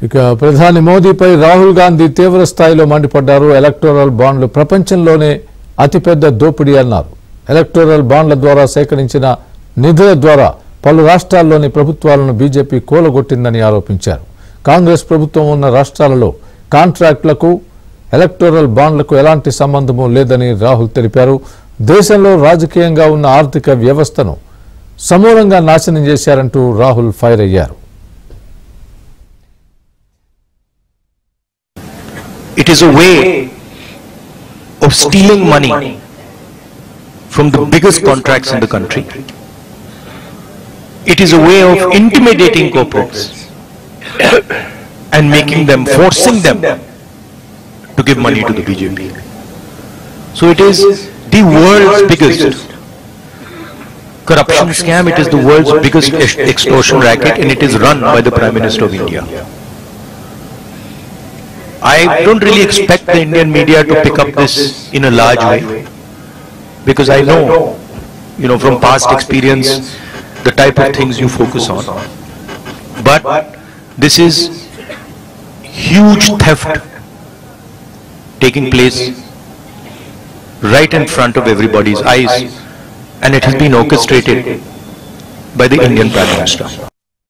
ఇక ప్రధాని మోదీపై రాహుల్ గాంధీ తీవ్ర స్థాయిలో మండిపడ్డారు. ఎలక్టోరల్ బాండ్లు ప్రపంచంలోనే అతిపెద్ద దోపిడీ అన్నారు. ఎలక్టోరల్ బాండ్ల ద్వారా సేకరించిన నిధుల ద్వారా పలు రాష్ట్రాల్లోని ప్రభుత్వాలను బీజేపీ కూలగొట్టిందని ఆరోపించారు. కాంగ్రెస్ ప్రభుత్వం ఉన్న రాష్ట్రాలలో కాంట్రాక్టులకు ఎలక్టోరల్ బాండ్లకు ఎలాంటి సంబంధమూ లేదని రాహుల్ తెలిపారు. దేశంలో రాజకీయంగా ఉన్న ఆర్థిక వ్యవస్థను సమూలంగా నాశనం చేశారంటూ రాహుల్ ఫైర్ అయ్యారు. It is a way of stealing money from the biggest contracts in the country. It is a way of intimidating corporates and making them, forcing them to give money to the BJP. So it is the world's biggest corruption scam, it is the world's biggest extortion racket, and it is run by the Prime Minister of India. I don't really expect the Indian media to pick up this in a large way, because I know, from past experience, the type of things you focus on. But this is huge theft taking place right in front of everybody's eyes, and it has been orchestrated by the Indian Prime Minister.